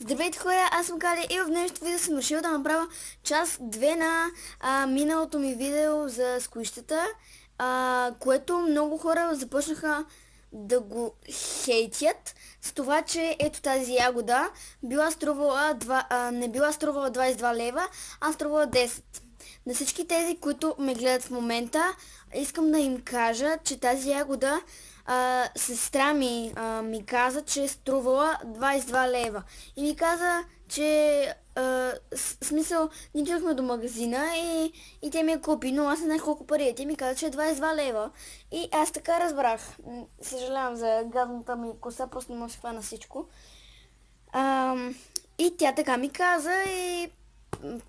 Здравейте хора, аз съм Кали и в днешното видео съм решила да направя част 2 на миналото ми видео за сквищата, което много хора започнаха да го хейтят с това, че ето тази ягода била струвала не била струвала 22 лева, а струвала 10. На всички тези, които ме гледат в момента, искам да им кажа, че тази ягода сестра ми ми каза, че е струвала 22 лева. И ми каза, че смисъл, ние отидохме до магазина и тя ми я купи, но аз не знаех колко пари е. Тя ми каза, че е 22 лева. И аз така разбрах. Съжалявам за гадната ми коса, просто не може да се хвана всичко. И тя така ми каза и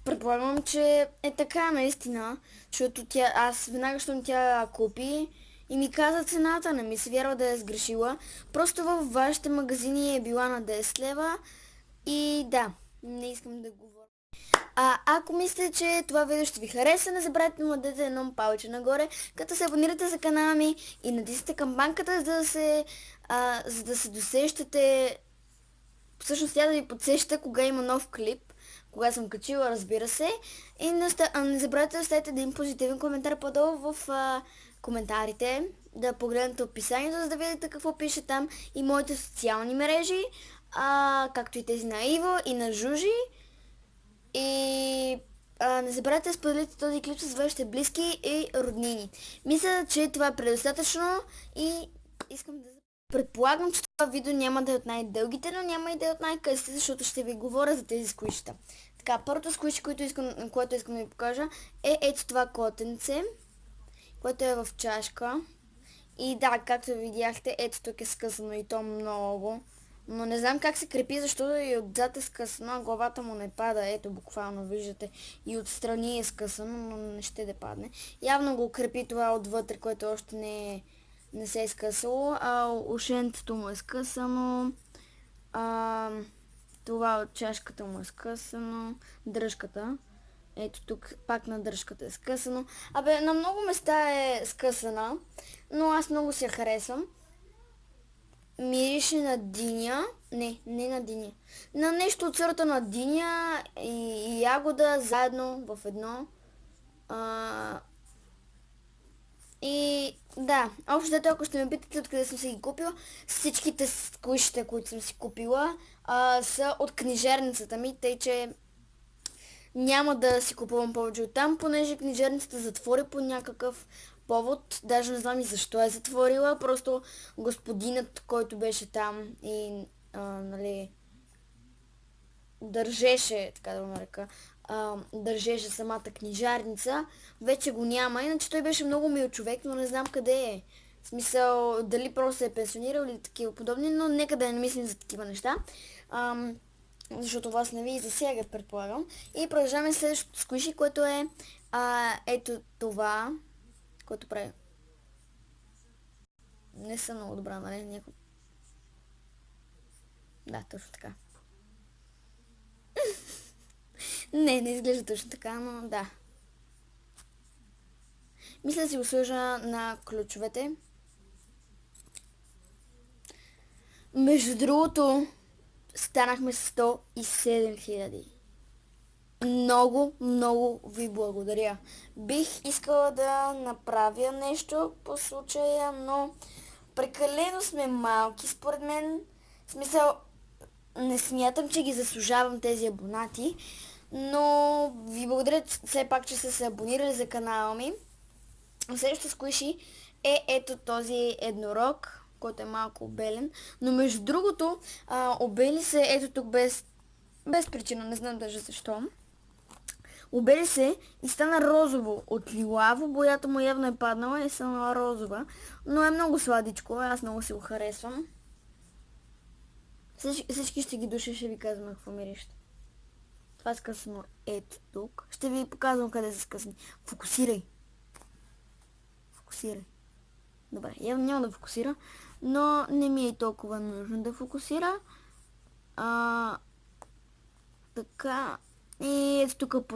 предполагам, че е така наистина, защото аз веднага, щом тя купи и ми каза цената, не ми се вярва да е сгрешила. Просто във вашите магазини е била на 10 лева и да, не искам да говоря. Ако мислите, че това видео ще ви хареса, не забравяйте да му дадете едно палче нагоре, като се абонирате за канала ми и натиснете камбанката, за да се досещате. Всъщност тя да ви подсеща кога има нов клип, кога съм качила, разбира се. И не забравяйте да оставите един позитивен коментар по-долу в коментарите, да погледнете описанието, за да видите какво пише там и моите социални мрежи, както и тези на Иво и на Жужи. И не забравяйте да споделите този клип с вашите близки и роднини. Мисля, че това е предостатъчно и искам да... Предполагам, че това видео няма да е от най-дългите, но няма и да е от най-късите, защото ще ви говоря за тези сквишта. Така, първото сквиш, което искам да ви покажа, е ето това котенце, което е в чашка. И да, както видяхте, ето тук е скъсано и то много. Но не знам как се крепи, защото и отзад е скъсано, а главата му не пада. Ето, буквално виждате. И отстрани е скъсано, но не ще да падне. Явно го крепи това отвътре, което още не се е скъсало. Ушенцето му е скъсано. Това от чашката му е скъсано. Дръжката. Ето тук пак на дръжката е скъсано. На много места е скъсана, но аз много се харесвам. Мирише на диня. Не на диня. На нещо от сорта на диня и ягода заедно в едно. И да, общо дето, ако ще ме питате откъде съм си ги купила, всичките сквишите, които съм си купила, са от книжерницата ми, тъй че няма да си купувам повече от там, понеже книжерницата затвори по някакъв повод. Даже не знам и защо е затворила. Просто господинът, който беше там и нали, държеше, така да го нарека, държеше самата книжарница, вече го няма. Иначе той беше много мил човек, но не знам къде е. В смисъл, дали просто се е пенсионирал или такива подобни, но нека да не мислим за такива неща. Защото вас не ви засяга, предполагам. И продължаваме следващото сквиши, което е ето това, което прави. Не съм много добра, нали? Да, точно така. Не изглежда точно така, но да. Мисля да си го сложа на ключовете. Между другото, станахме 107 000. Много ви благодаря. Бих искала да направя нещо по случая, но прекалено сме малки, според мен. В смисъл, не смятам, че ги заслужавам тези абонати, но ви благодаря все пак, че сте се абонирали за канала ми. Следващото сквиши е ето този еднорог, който е малко обелен, но между другото, обели се ето тук без причина, не знам даже защо. Обели се и стана розово от лилаво, боята му явно е паднала и е станала розова, но е много сладичко, аз много си го харесвам. Всички ще ги душа, ще ви казвам какво мирище. Това е скъсано ето тук. Ще ви показвам къде са скъсани. Фокусирай. Добре, явно няма да фокусира, но не ми е толкова нужно да фокусира. Така. И ето тук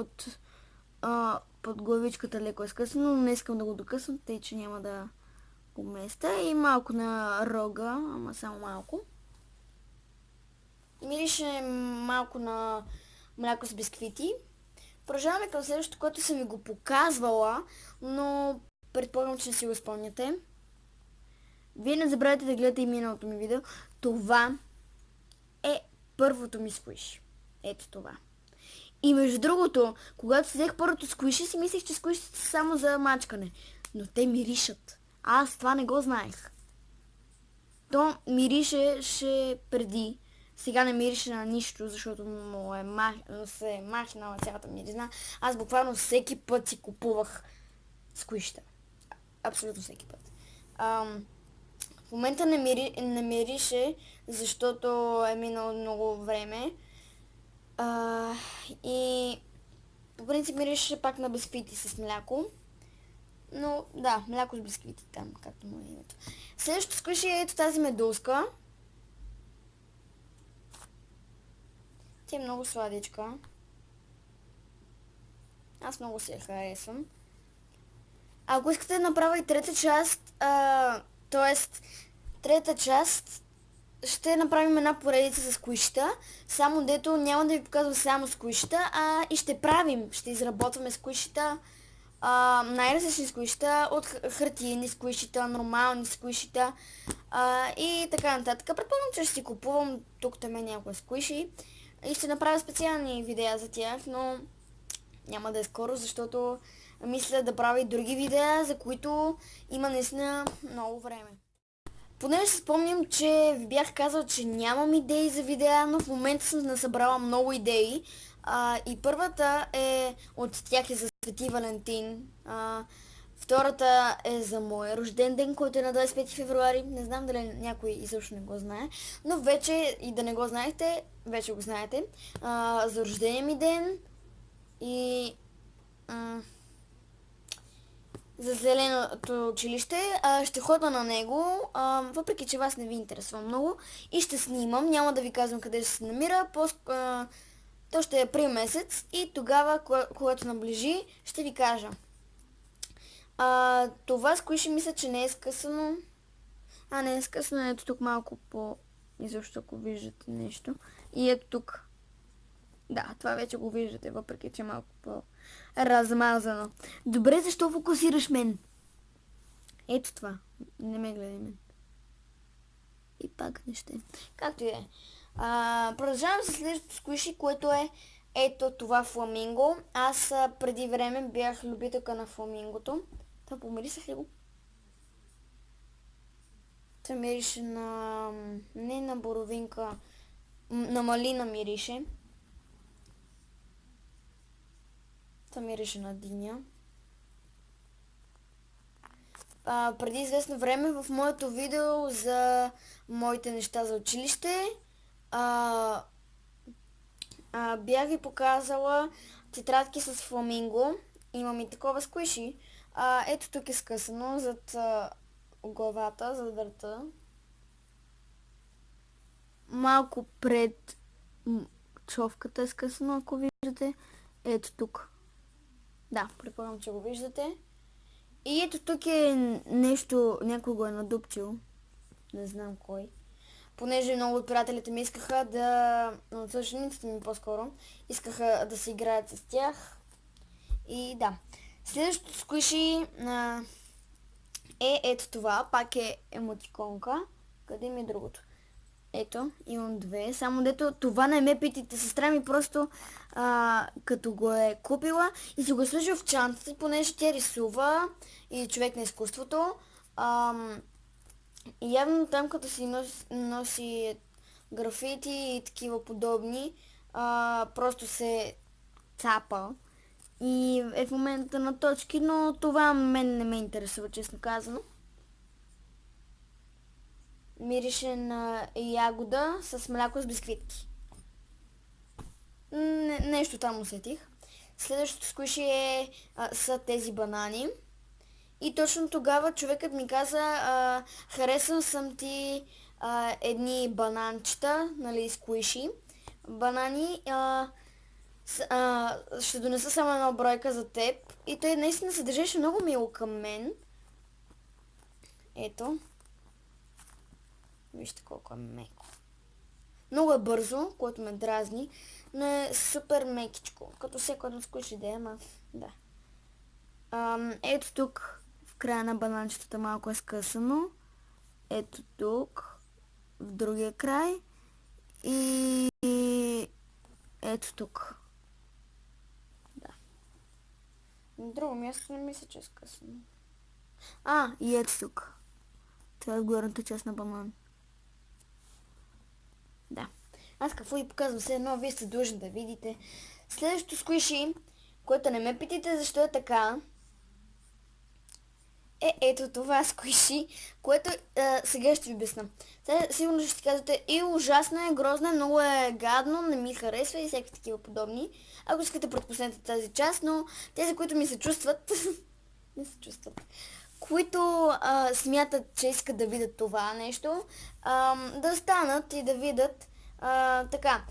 под главичката леко е скъсано, но не искам да го докъсвам, тъй че няма да го местя. И малко на рога, ама само малко. Мирише малко на мляко с бисквити. Продължаваме към следващото, което съм ви го показвала, но предполагам, че не си го спомняте. Вие не забравяйте да гледате и миналото ми видео. Това е първото ми сквиш. Ето това. И между другото, когато си взех първото сквиши, си мислех, че сквишите са само за мачкане. Но те миришат. Аз това не го знаех. То миришеше преди. Сега не мирише на нищо, защото му се е махнала цялата миризна. Аз буквално всеки път си купувах сквишта. Абсолютно всеки път. В момента не мирише, защото е минало много време. И по принцип мирише пак на бисквити с мляко. Но да, мляко с бисквити там, както му е името. Следващото сквиши е ето тази медузка. Тя е много сладичка. Аз много си я харесвам. Ако искате да направя и трета част, т.е. трета част, ще направим една поредица с сквишта, само дето няма да ви показвам само сквишта, а и ще правим, ще изработваме сквишта, най-различни сквишта, от хартиени сквишта, нормални сквишта и така нататък. Предполагам, че ще си купувам тук там някои сквиши и ще направя специални видеа за тях, но няма да е скоро, защото мисля да правя и други видеа, за които има наистина много време. Понеже си спомням, че ви бях казал, че нямам идеи за видеа, но в момента съм насъбрала много идеи. И първата е от тях е за Свети Валентин. Втората е за моя рожден ден, който е на 25 февруари. Не знам дали някой изобщо не го знае. Но вече и да не го знаете, вече го знаете. За рождения ми ден и за зеленото училище. Ще хода на него, въпреки че вас не ви интересува много. И ще снимам. Няма да ви казвам къде ще се намира. То ще е април месец и тогава, когато наближи, ще ви кажа. Това сквиши мисля, че не е скъсано. Не е скъсано. Ето тук малко изобщо ако виждате нещо. И ето тук. Да, това вече го виждате, въпреки че е малко по-размазано. Добре, защо фокусираш мен? Ето това. Не ме гледай мен. И пак не ще. Както и е. Продължавам с следващото сквиши, което е ето това фламинго. Аз преди време бях любителка на фламингото. Това помирисах ли го? Това мирише на... не на боровинка. На малина мирише. Това мирише на диня. Преди известно време в моето видео за моите неща за училище бях ви показала тетрадки с фламинго. Имам и такова сквиши. Ето тук е скъсано зад главата, зад врата. Малко пред човката е скъсано, ако виждате. Ето тук. Да, предполагам, че го виждате. И ето тук е нещо, някой го е надупчил. Не знам кой. Понеже много от приятелите ми искаха да... от съучениците ми по-скоро, искаха да се играят с тях. И да. Следващото сквиши е ето това. Пак е емотиконка. Къде ми е другото? Ето, имам две. Само дето това не ме питайте. Сестра ми просто като го е купила и си го е сложил в чантата, понеже тя рисува и човек на изкуството. И явно там като си носи графити и такива подобни, просто се цапа. И е в момента на точки, но това мен не ме интересува, честно казано. Мирише на ягода с мляко с бисквитки. Нещо там усетих. Следващото сквиши са тези банани. И точно тогава човекът ми каза, харесал съм ти едни бананчета, нали, сквиши. Банани, ще донеса само една бройка за теб. И той наистина се държеше много мило към мен. Ето. Вижте колко е меко. Много е бързо, което ме дразни, но е супер мекичко. Като всеко едно сквиши да е, ама да. Ето тук в края на бананчетата малко е скъсано. Ето тук в другия край. И ето тук. Да. На друго място не мисля, че е скъсано. И ето тук. Това е горната част на банан. Да. Аз какво ви показвам все едно, вие сте длъжни да видите. Следващото сквиши, което не ме питайте защо е така, ето това сквиши, което сега ще ви обясна. Сега сигурно ще си казвате и ужасно е, грозно е, много е гадно, не ми харесва и всеки такива подобни. Ако искате предпоследнете тази част, но тези, които ми се чувстват, не се чувстват, които смятат, че искат да видят това нещо, да станат и да видят така.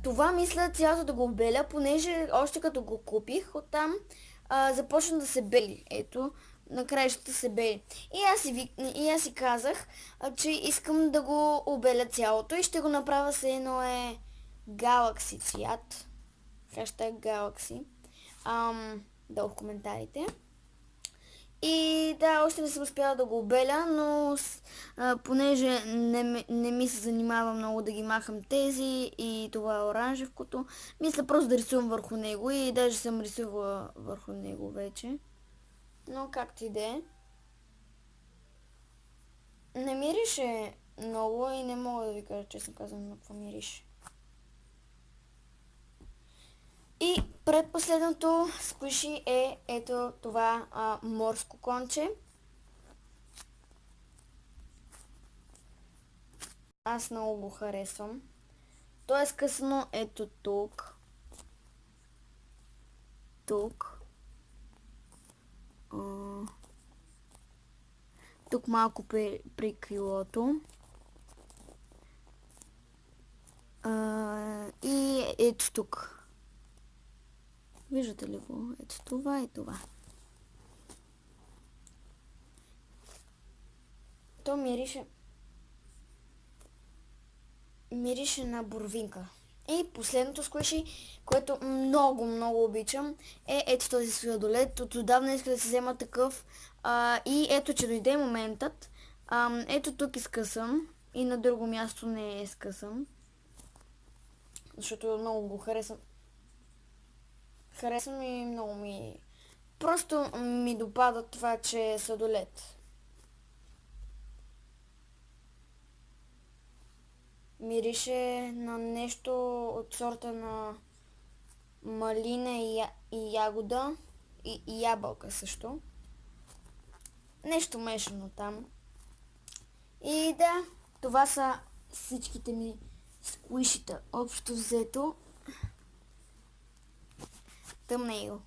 Това мисля цялото да го обеля, понеже още като го купих оттам, започна да се бели. Ето, на краищата се бели. И аз си казах, че искам да го обеля цялото и ще го направя с едно е Galaxy цвят. Хаштаг Galaxy. Долу в коментарите. И да, още не съм успяла да го обеля, но понеже не ми се занимава много да ги махам тези и това е оранжевкото, мисля просто да рисувам върху него и даже съм рисувала върху него вече. Но както и да е. Не мирише много и не мога да ви кажа, честно казвам, на какво мирише. И предпоследното сквиши е ето това морско конче. Аз много го харесвам. То е скъсано ето тук. Тук. Тук малко при крилото. И ето тук. Виждате ли го? Ето това и това. То мирише на борвинка. И последното сквиши, което много обичам, е ето този сладолед. Отдавна иска да се взема такъв. И ето, че дойде моментът. Ето тук изкъсам. И на друго място не е изкъсам. Защото много го харесвам. Харесвам и много ми... Просто ми допада това, че е сладолед. Мирише на нещо от сорта на малина и ягода и ябълка също. Нещо мешано там. И да, това са всичките ми сквишита. Общо взето. Тъмнейл.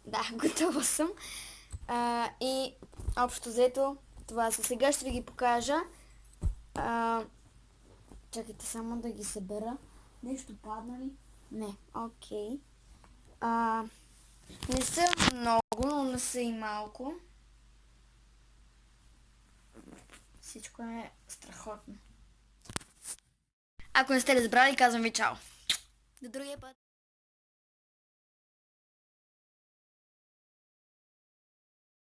Да, готова съм. И общо взето това са. Сега ще ви ги покажа. Чакайте само да ги събера. Нещо падна ли? Не, окей. Не са много, но не са и малко. Всичко е страхотно. Ако не сте разбрали, казвам ви чао. До другия път.